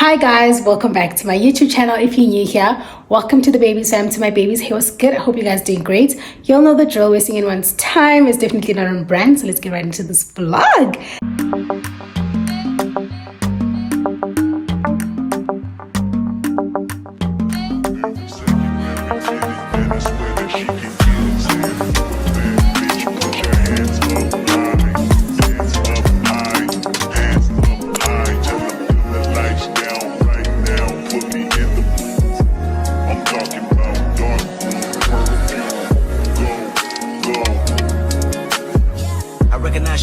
Hi guys, welcome back to my YouTube channel. If you're new here, welcome to the babies fam, to my babies. Hey, what's good? I hope you guys doing great. You all know the drill. Wasting in one's time is definitely not on brand, so let's get right into this vlog.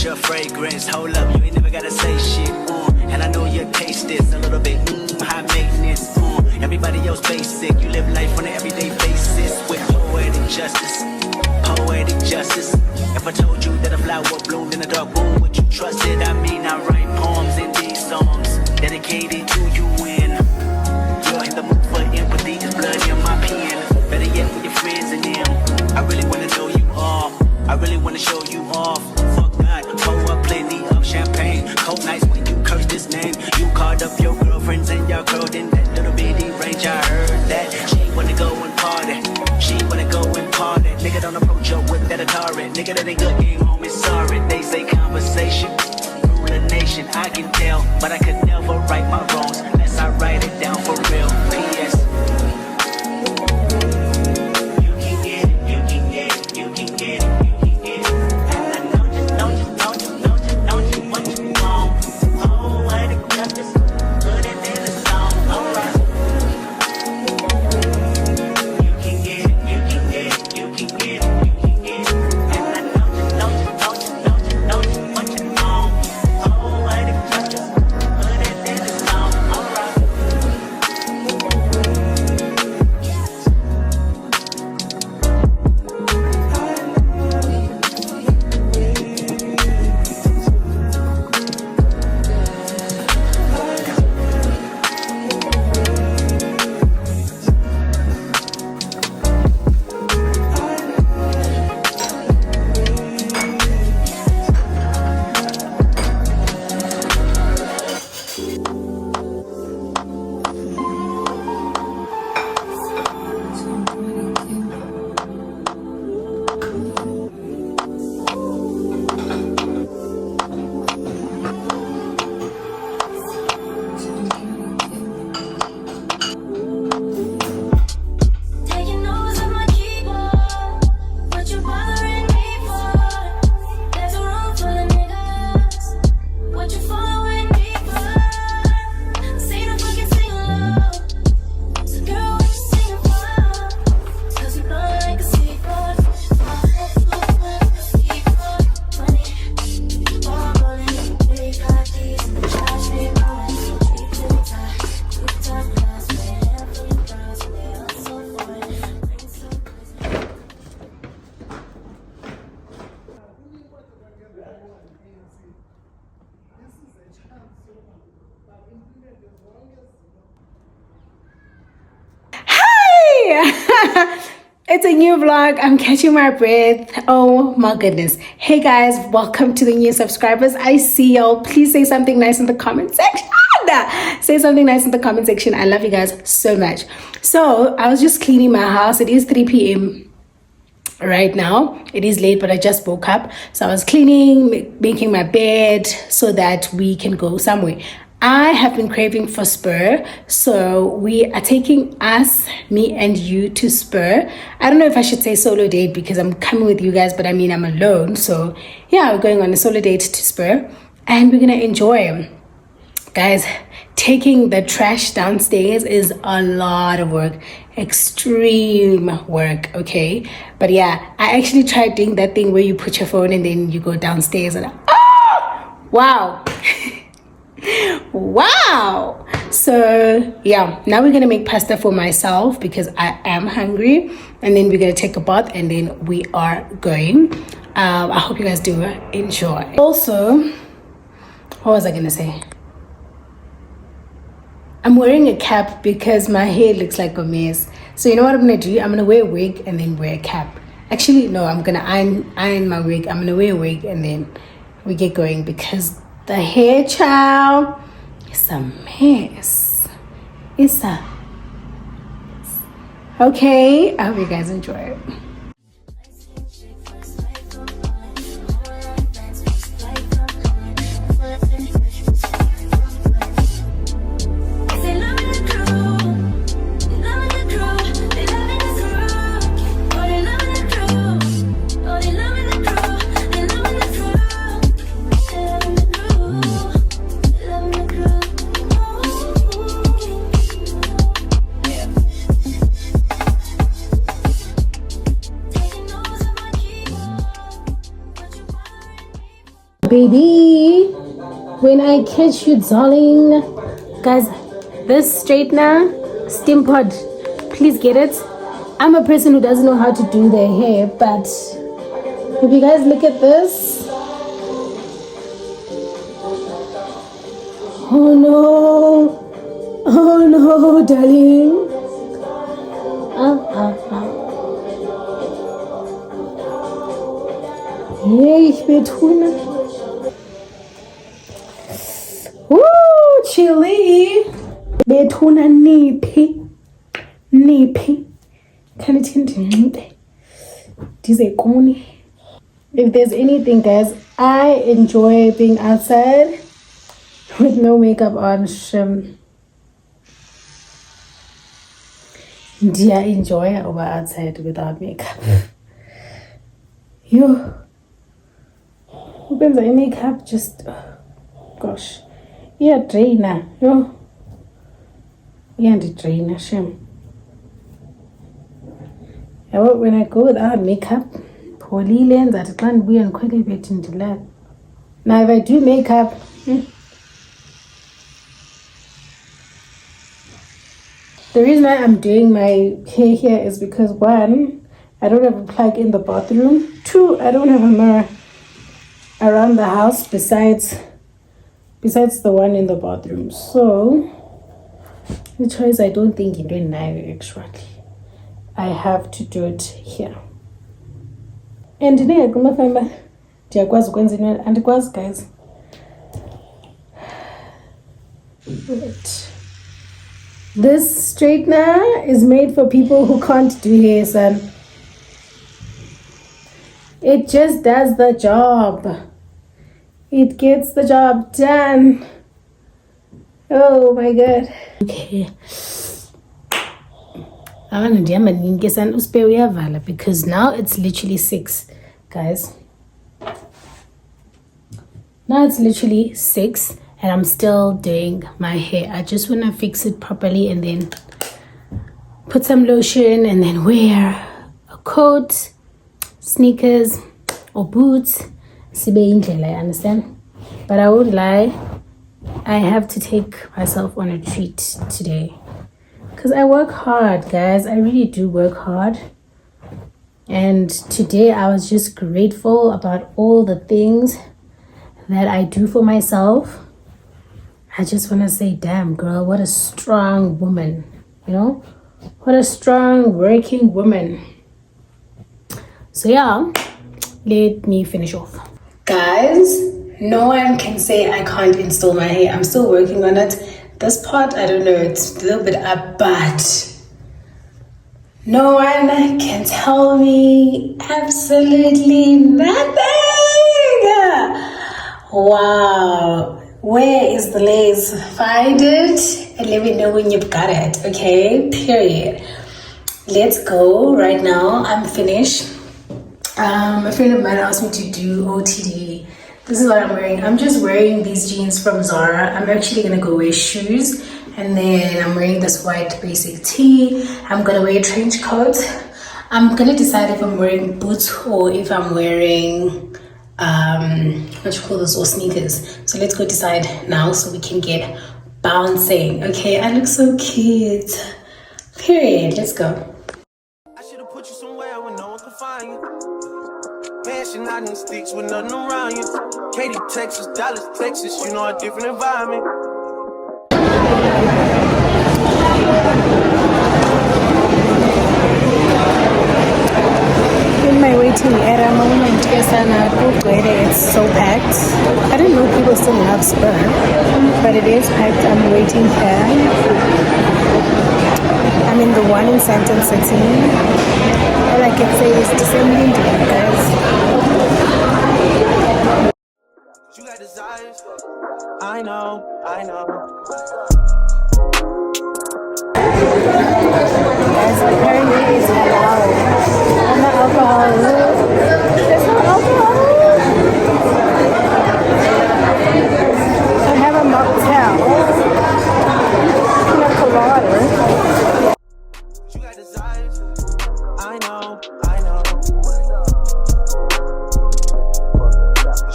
Your fragrance, hold up, you ain't never gotta say shit, and I know your taste is a little bit, high maintenance, everybody else basic, you live life on an everyday basis, with poetic justice, if I told you that a flower bloomed in a dark room, would you trust it? I mean, I write poems in these songs, dedicated to you when you're in the mood for empathy, there's blood in my pen, better yet with your friends and them, I really wanna know you all, I really wanna show you off. Pour up plenty of champagne. Cold nights when you curse this name. You called up your girlfriends and y'all curled in that little bitty range. I heard that she wanna go and party. She wanna go and party. Nigga don't approach her with that Atari. Nigga that ain't good, game home is sorry. They say conversation rule a nation. I can tell, but I could never right my wrongs unless I write it down for real. P.S. It's a new vlog. I'm catching my breath. Oh my goodness. Hey guys, welcome to the new subscribers. I see y'all. Please say something nice in the comment section. Say something nice in the comment section. I love you guys so much. So I was just cleaning my house. It is 3 p.m. right now. It is late, but I just woke up. So I was cleaning, making my bed so that we can go somewhere. I have been craving for Spur, so we are taking me and you to Spur. I don't know if I should say solo date because I'm coming with you guys, but I mean I'm alone. So yeah, we're going on a solo date to Spur and we're gonna enjoy. Guys, taking the trash downstairs is a lot of work, extreme work, okay? But yeah, I actually tried doing that thing where you put your phone and then you go downstairs and wow. Wow. So yeah, now we're gonna make pasta for myself because I am hungry, and then we're gonna take a bath and then we are going. I hope you guys do enjoy. Also, what was I gonna say? I'm wearing a cap because my hair looks like a mess. So you know what I'm gonna do? I'm gonna wear a wig and then wear a cap. Actually, no, I'm gonna iron my wig. I'm gonna wear a wig and then we get going because the hair child is a mess. Issa. Okay, I hope you guys enjoy it. Baby, when I catch you, darling. Guys, this straightener, steam pod, please get it. I'm a person who doesn't know how to do their hair, but if you guys look at this, oh no, darling. Hey, ich bin tun. Woo, chili. Betuna nipi. If there's anything, guys, I enjoy being outside with no makeup on. Do I enjoy over outside without makeup? Yo. Opens the makeup just, gosh. Yeah, drainer. Yo. Yeah, the drainer, shame. When I go without makeup, poorly lens at can't be and quite a bit in the lab. Now, if I do makeup, the reason why I'm doing my hair here is because 1, I don't have a plug in the bathroom. 2, I don't have a mirror around the house besides the one in the bathroom. So, the choice I don't think you're doing now actually. I have to do it here. And today I'm gonna find my and guys. Right. This straightener is made for people who can't do hair, son. It just does the job. It gets the job done. Oh my god. Okay. I want to because now it's literally 6, guys. Now it's literally 6 and I'm still doing my hair. I just want to fix it properly and then put some lotion and then wear a coat, sneakers or boots. I understand, but I won't lie, I have to take myself on a treat today because I work hard, guys. I really do work hard, and today I was just grateful about all the things that I do for myself. I just want to say, damn girl, what a strong woman, you know, what a strong working woman. So yeah, let me finish off. Guys, no one can say I can't install my hair. I'm still working on it. This part, I don't know, it's a little bit up, but no one can tell me absolutely nothing. Wow. Where is the lace? Find it and let me know when you've got it, okay? Period. Let's go right now. I'm finished. A friend of mine asked me to do OTD. This is what I'm wearing. I'm just wearing these jeans from Zara. I'm actually gonna go wear shoes, and then I'm wearing this white basic tee. I'm gonna wear a trench coat. I'm gonna decide if I'm wearing boots or if I'm wearing what you call this, or sneakers. So let's go decide now so we can get bouncing. Okay, I look so cute. Period. Let's go. I should have put you somewhere where no one can find you. Mansion out in the sticks with nothing around you. Katy, Texas, Dallas, Texas, you know, a different environment. In my waiting area moment, it's so packed. I didn't know people still love Spur, but it is packed. I'm waiting here. one in Sandton City. All I can say is descending to you guys. You got desires. I know. Guys, apparently it's halal. And not alcohol. There's no alcohol. I have a mocktail. Pina colada. You got desires. I know.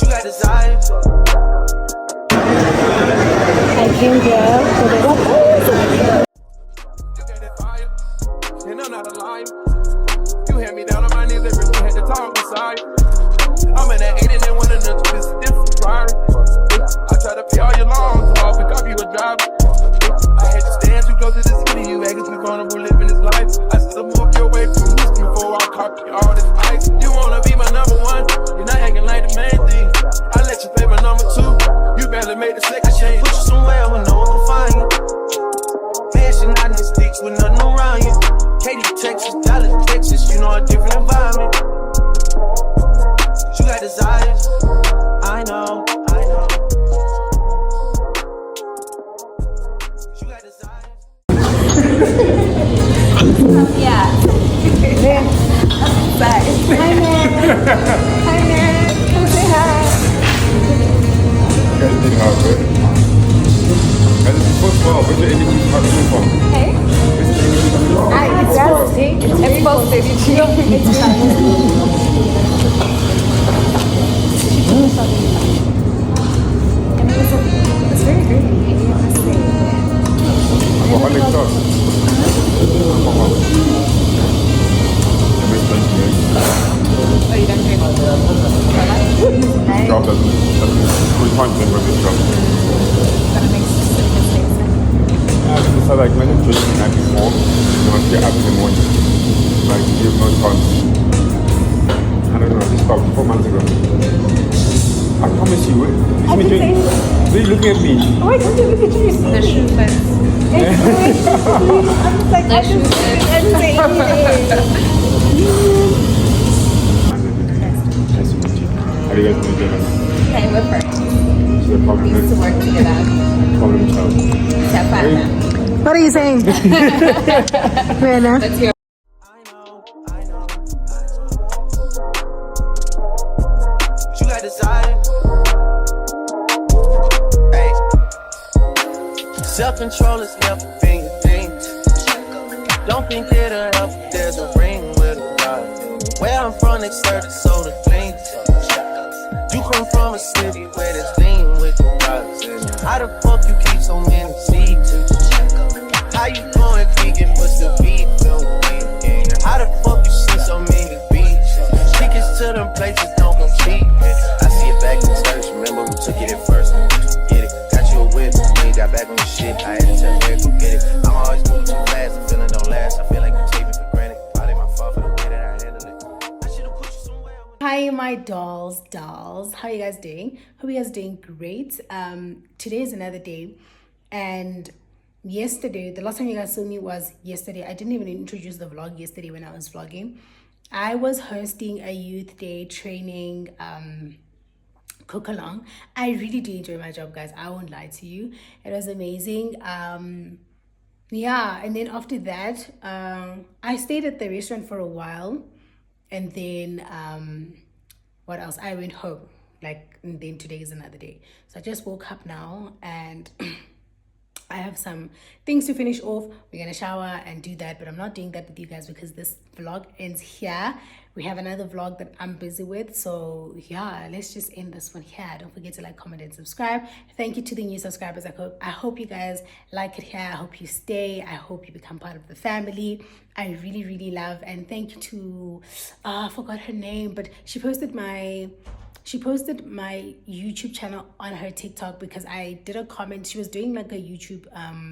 You got desires. I came here for the what? And I'm not a liar. You had me down on my knees every day, had to talk inside. I'm in that 80 and one of them is different priority. I try to pay all your loans, so I'll pick up you a driver. I had to stand too close to the city, you acting too vulnerable living this life. I still move you away from Houston before I copy all this ice. You wanna be my number one, you're not acting like the main thing. I let you play my number two, you barely made the second change. Put you somewhere where no one can find you. Mansion out in the sticks with nothing around you. Katy, Texas, Dallas, Texas, you know a different environment. You got desires, I know. You got desires. Yeah. Hi, man. Hi, man. Come say hi. Anything out there? And it's supposed to where's the anything coming from? Hey. It's posted. It's posted. It's it's very pretty. I must say. What kind of stuff? Oh, you don't drink? Job doesn't we can't drink with this job. That makes sense. So like when you drink the night before, you must get up in the morning. Like you have no chance. I don't know, I just stopped 4 months ago. I promise you, it's me doing. So you're looking at me. Why don't you look at you? The shoe fits. I'm just like, I just didn't say anything. Nice to meet you. How do you guys know each other? Okay, we're friends. So the problem We used to is work together. problem child. Except for What are you saying? Rena? Let's hear. I know. You got desire. Hey. Self-control is never been your thing. Don't think it'll help if there's a ring with a ride. Where I'm from, they serve the soda clean. You come from a city where there's lean with the rocks. How the fuck you keep so many seats? How you going vegan but still beef no weekend? How the fuck you see so many beats? Tickets to them places don't compete. I see it back in the church, remember who took it at first. Get it, got you a whip, when you got back on the shit, I had to tell Eric, go get it. I'm always moving too fast, the feeling don't last. I feel like you take me for granted, probably my fault for the way that I handle it. I should've put you somewhere. Hi, my dolls. How are you guys doing? Hope you guys are doing great. Today is another day, and yesterday, the last time you guys saw me was yesterday. I didn't even introduce the vlog yesterday when I was vlogging. I was hosting a youth day training cook along. I really do enjoy my job, guys. I won't lie to you. It was amazing. Yeah, and then after that, I stayed at the restaurant for a while, and then what else? I went home. And then today is another day. So I just woke up now, and I have some things to finish off. We're gonna shower and do that, but I'm not doing that with you guys because this vlog ends here. We have another vlog that I'm busy with, so yeah, let's just end this one here. Don't forget to like, comment, and subscribe. Thank you to the new subscribers. I hope you guys like it here. I hope you stay. I hope you become part of the family. I really love, and thank you to I forgot her name, but she posted my YouTube channel on her TikTok because I did a comment. She was doing like a YouTube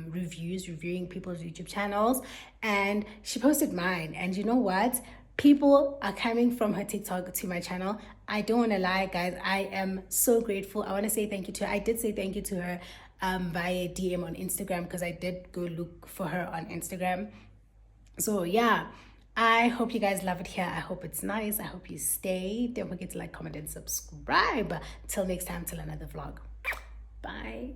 reviewing people's YouTube channels, and she posted mine. And you know what? People are coming from her TikTok to my channel. I don't want to lie, guys. I am so grateful. I want to say thank you to her. I did say thank you to her via DM on Instagram because I did go look for her on Instagram. So yeah, I hope you guys love it here. I hope it's nice. I hope you stay. Don't forget to like, comment, and subscribe. Till next time, till another vlog. Bye.